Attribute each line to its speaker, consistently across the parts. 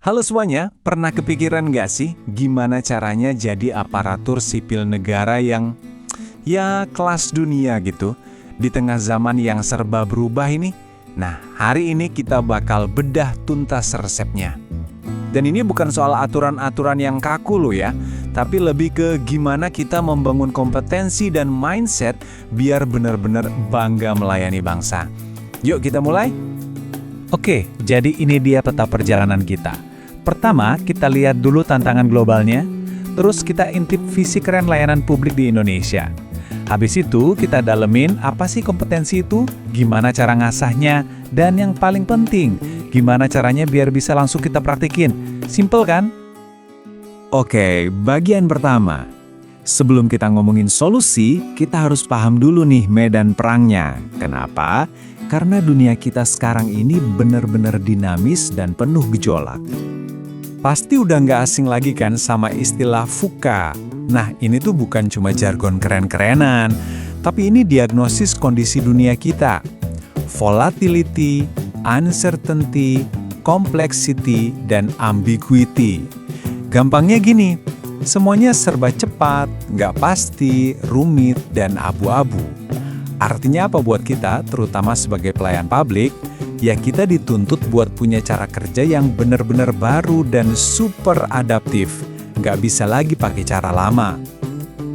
Speaker 1: Halo semuanya, pernah kepikiran nggak sih gimana caranya jadi aparatur sipil negara yang kelas dunia gitu di tengah zaman yang serba berubah ini? Nah, hari ini kita bakal bedah tuntas resepnya. Dan ini bukan soal aturan-aturan yang kaku loh ya, tapi lebih ke gimana kita membangun kompetensi dan mindset biar benar-benar bangga melayani bangsa. Yuk kita mulai?
Speaker 2: Oke, jadi ini dia peta perjalanan kita. Pertama, kita lihat dulu tantangan globalnya, terus kita intip visi keren layanan publik di Indonesia. Habis itu, kita dalemin apa sih kompetensi itu, gimana cara ngasahnya, dan yang paling penting, gimana caranya biar bisa langsung kita praktikin. Simple kan?
Speaker 1: Oke, bagian pertama. Sebelum kita ngomongin solusi, kita harus paham dulu nih medan perangnya. Kenapa? Karena dunia kita sekarang ini benar-benar dinamis dan penuh gejolak. Pasti udah nggak asing lagi kan sama istilah VUCA. Nah, ini tuh bukan cuma jargon keren-kerenan, tapi ini diagnosis kondisi dunia kita. Volatility, uncertainty, complexity, dan ambiguity. Gampangnya gini, semuanya serba cepat, nggak pasti, rumit, dan abu-abu. Artinya apa buat kita, terutama sebagai pelayan publik? Ya kita dituntut buat punya cara kerja yang benar-benar baru dan super adaptif. Nggak bisa lagi pakai cara lama.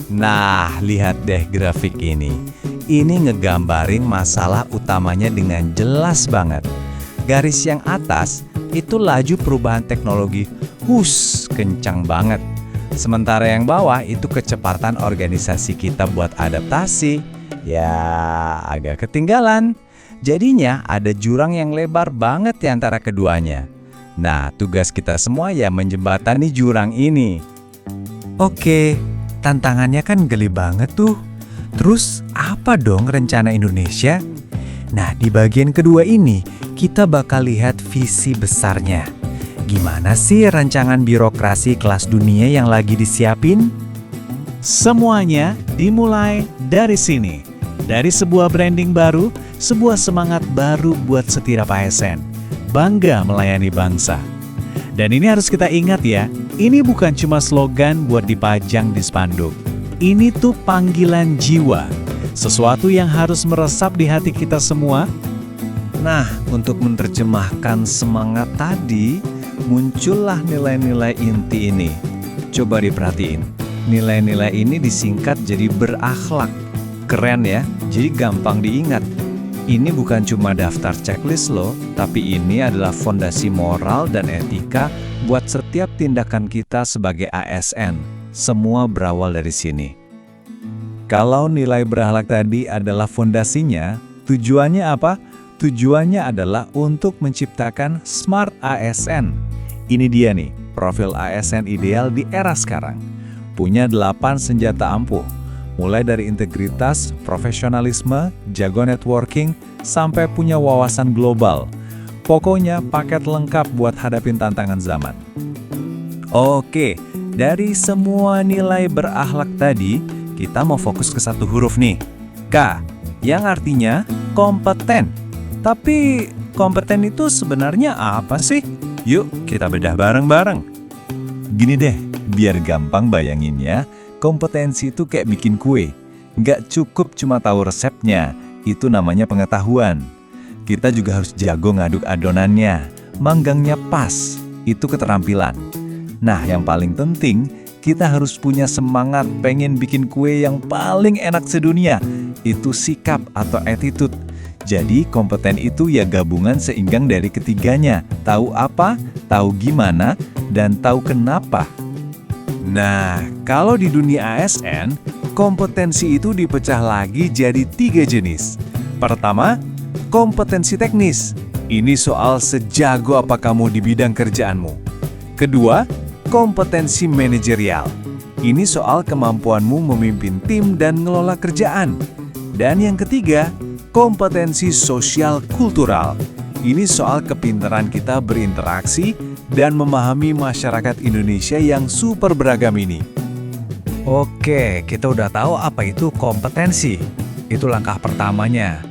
Speaker 1: Nah, lihat deh grafik ini. Ini ngegambarin masalah utamanya dengan jelas banget. Garis yang atas itu laju perubahan teknologi. Kencang banget. Sementara yang bawah itu kecepatan organisasi kita buat adaptasi. Ya, agak ketinggalan. Jadinya ada jurang yang lebar banget di antara keduanya. Nah, tugas kita semua ya menjembatani jurang ini.
Speaker 2: Oke, tantangannya kan geli banget tuh. Terus apa dong rencana Indonesia? Nah, di bagian kedua ini kita bakal lihat visi besarnya. Gimana sih rancangan birokrasi kelas dunia yang lagi disiapin? Semuanya dimulai dari sini. Dari sebuah branding baru, sebuah semangat baru buat setiap ASN. Bangga melayani bangsa. Dan ini harus kita ingat ya, ini bukan cuma slogan buat dipajang di spanduk. Ini tuh panggilan jiwa. Sesuatu yang harus meresap di hati kita semua.
Speaker 1: Nah, untuk menerjemahkan semangat tadi, muncullah nilai-nilai inti ini. Coba diperhatiin. Nilai-nilai ini disingkat jadi berakhlak. Keren ya, jadi gampang diingat. Ini bukan cuma daftar checklist loh, tapi ini adalah fondasi moral dan etika buat setiap tindakan kita sebagai ASN. Semua berawal dari sini. Kalau nilai berakhlak tadi adalah fondasinya, tujuannya apa? Tujuannya adalah untuk menciptakan smart ASN. Ini dia nih, profil ASN ideal di era sekarang. Punya 8 senjata ampuh. Mulai dari integritas, profesionalisme, jago networking, sampai punya wawasan global. Pokoknya paket lengkap buat hadapin tantangan zaman. Oke, dari semua nilai berakhlak tadi, kita mau fokus ke satu huruf nih. K, yang artinya kompeten. Tapi kompeten itu sebenarnya apa sih? Yuk kita bedah bareng-bareng. Gini deh, biar gampang bayanginnya. Kompetensi itu kayak bikin kue. Nggak cukup cuma tahu resepnya, itu namanya pengetahuan. Kita juga harus jago ngaduk adonannya, manggangnya pas, itu keterampilan. Nah, yang paling penting, kita harus punya semangat pengen bikin kue yang paling enak sedunia. Itu sikap atau attitude. Jadi kompeten itu ya gabungan seimbang dari ketiganya. Tahu apa, tahu gimana, dan tahu kenapa. Nah, kalau di dunia ASN, kompetensi itu dipecah lagi jadi 3 jenis. Pertama, kompetensi teknis. Ini soal sejago apa kamu di bidang kerjaanmu. Kedua, kompetensi manajerial. Ini soal kemampuanmu memimpin tim dan ngelola kerjaan. Dan yang ketiga, kompetensi sosial kultural. Ini soal kepintaran kita berinteraksi dan memahami masyarakat Indonesia yang super beragam ini.
Speaker 2: Oke, kita udah tahu apa itu kompetensi. Itu langkah pertamanya.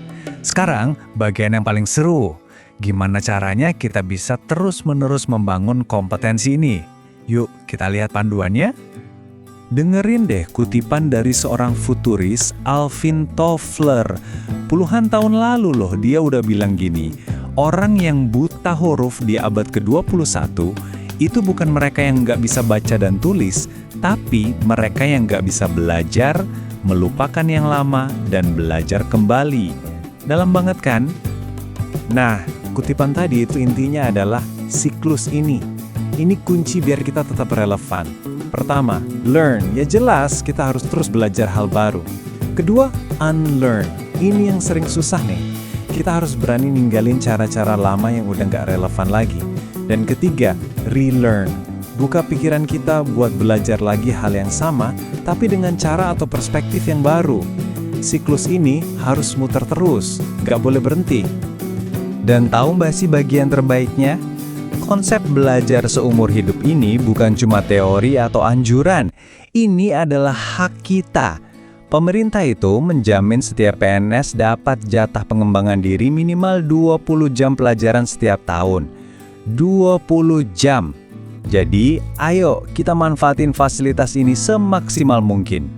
Speaker 2: Sekarang, bagian yang paling seru.
Speaker 1: Gimana caranya kita bisa terus-menerus membangun kompetensi ini? Yuk, kita lihat panduannya. Dengerin deh kutipan dari seorang futuris, Alvin Toffler. Puluhan tahun lalu loh dia udah bilang gini, orang yang buta huruf di abad ke-21 itu bukan mereka yang nggak bisa baca dan tulis, tapi mereka yang nggak bisa belajar, melupakan yang lama, dan belajar kembali. Dalam banget kan? Nah, kutipan tadi itu intinya adalah siklus ini. Ini kunci biar kita tetap relevan. Pertama, learn. Ya jelas kita harus terus belajar hal baru. Kedua, unlearn. Ini yang sering susah nih. Kita harus berani ninggalin cara-cara lama yang udah nggak relevan lagi. Dan ketiga, relearn. Buka pikiran kita buat belajar lagi hal yang sama, tapi dengan cara atau perspektif yang baru. Siklus ini harus muter terus, nggak boleh berhenti. Dan tahu mbak sih bagian terbaiknya? Konsep belajar seumur hidup ini bukan cuma teori atau anjuran. Ini adalah hak kita. Pemerintah itu menjamin setiap PNS dapat jatah pengembangan diri minimal 20 jam pelajaran setiap tahun. 20 jam. Jadi, ayo kita manfaatin fasilitas ini semaksimal mungkin.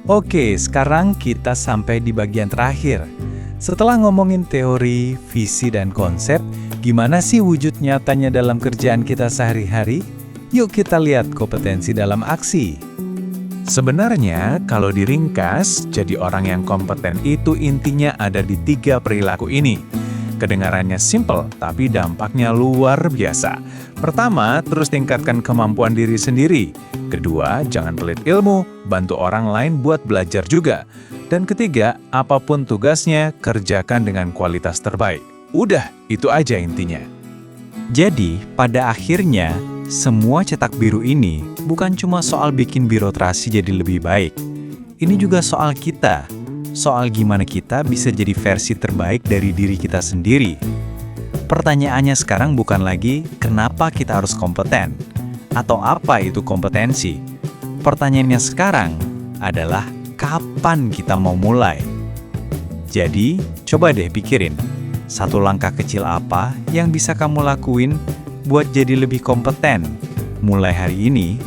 Speaker 1: Oke, sekarang kita sampai di bagian terakhir. Setelah ngomongin teori, visi, dan konsep, gimana sih wujud nyatanya dalam kerjaan kita sehari-hari? Yuk kita lihat kompetensi dalam aksi. Sebenarnya, kalau diringkas, jadi orang yang kompeten itu intinya ada di 3 perilaku ini. Kedengarannya simple, tapi dampaknya luar biasa. Pertama, terus tingkatkan kemampuan diri sendiri. Kedua, jangan pelit ilmu, bantu orang lain buat belajar juga. Dan ketiga, apapun tugasnya, kerjakan dengan kualitas terbaik. Udah, itu aja intinya. Jadi, pada akhirnya, semua cetak biru ini bukan cuma soal bikin birokrasi jadi lebih baik. Ini juga soal kita. Soal gimana kita bisa jadi versi terbaik dari diri kita sendiri. Pertanyaannya sekarang bukan lagi kenapa kita harus kompeten, atau apa itu kompetensi. Pertanyaannya sekarang adalah kapan kita mau mulai. Jadi, coba deh pikirin, satu langkah kecil apa yang bisa kamu lakuin buat jadi lebih kompeten mulai hari ini